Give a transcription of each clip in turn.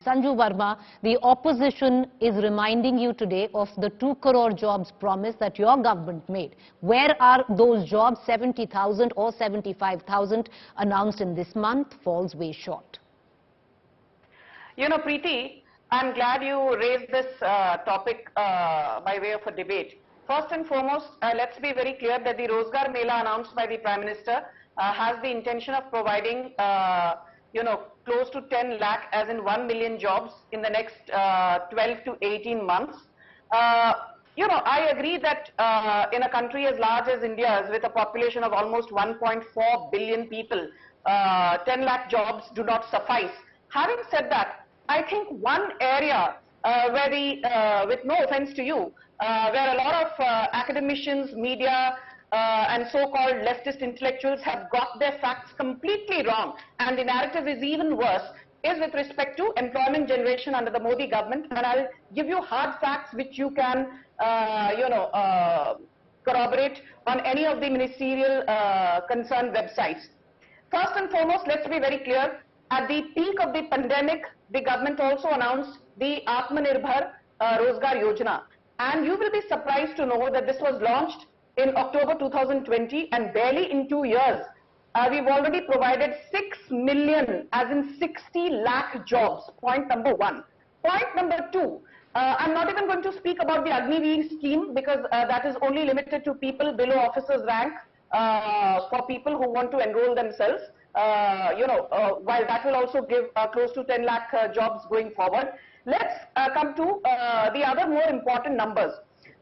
Sanju Verma, the opposition is reminding you today of the 2 crore jobs promise that your government made. Where are those jobs? 70,000 or 75,000 announced in this month falls way short. You know, Preeti, I'm glad you raised this topic by way of a debate. First and foremost, let's be very clear that the Rozgar Mela announced by the Prime Minister has the intention of providing close to 10 lakh, as in 1 million jobs in the next 12 to 18 months. I agree that in a country as large as India's, with a population of almost 1.4 billion people, 10 lakh jobs do not suffice. Having said that, I think one area where we, with no offense to you, where a lot of academicians, media, and so-called leftist intellectuals have got their facts completely wrong, and the narrative is even worse, is with respect to employment generation under the Modi government. And I'll give you hard facts which you can, corroborate on any of the ministerial concerned websites. First and foremost, let's be very clear. At the peak of the pandemic, the government also announced the Atmanirbhar Rozgar Yojana. And you will be surprised to know that this was launched in October 2020, and barely in 2 years, we've already provided 6 million, as in 60 lakh jobs. Point number one. Point number two, I'm not even going to speak about the Agniveer scheme, because that is only limited to people below officers rank, for people who want to enroll themselves. While that will also give close to 10 lakh jobs going forward. Let's come to the other more important numbers.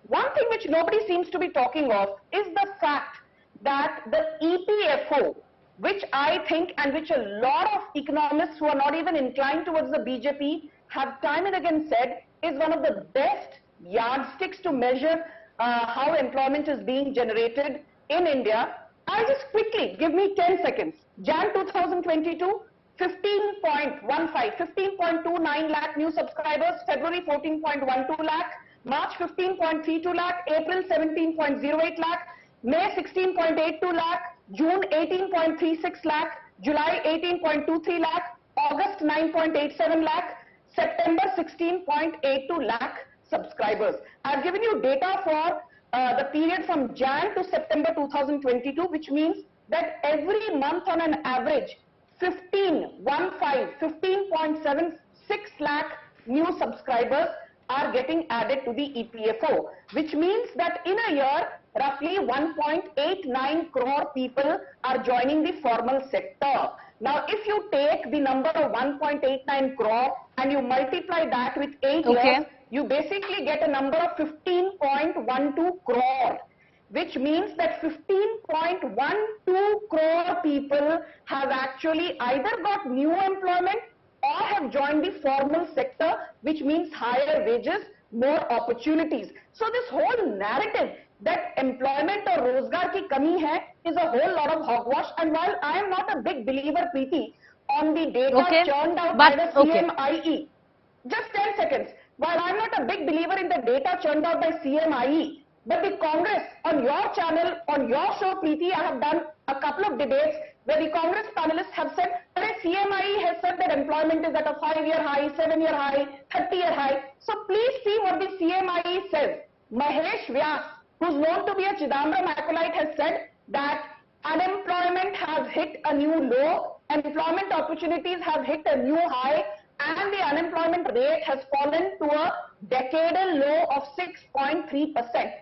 One thing which nobody seems to be talking of is the fact that the EPFO, which I think and which a lot of economists who are not even inclined towards the BJP have time and again said is one of the best yardsticks to measure how employment is being generated in India. I'll just quickly, give me 10 seconds. Jan 2022, 15.29 lakh new subscribers, February 14.12 lakh, March 15.32 lakh, April 17.08 lakh, May 16.82 lakh, June 18.36 lakh, July 18.23 lakh, August 9.87 lakh, September 16.82 lakh subscribers. I've given you data for the period from Jan to September 2022, which means that every month on an average, 15.76 lakh new subscribers are getting added to the EPFO, which means that in a year, roughly 1.89 crore people are joining the formal sector. Now, if you take the number of 1.89 crore and you multiply that with 8 years, you basically get a number of 15.12 crore, which means that 15.12 crore people have actually either got new employment or have joined the formal sector, which means higher wages, more opportunities. So this whole narrative that employment or rozgar ki kami hai is a whole lot of hogwash. And while I am not a big believer, Preeti, on the data churned out by the CMIE, just 10 seconds, while I'm not a big believer in the data churned out by CMIE, but the Congress, on your channel, on your show, Preeti, I have done a couple of debates where the Congress panelists have said that CMIE has said that employment is at a 5-year high, 7-year high, 30-year high. So please see what the CMIE says. Mahesh Vyas, who's known to be a Chidambaram acolyte, has said that unemployment has hit a new low, employment opportunities have hit a new high, and the unemployment rate has fallen to a decadal low of 6.3%.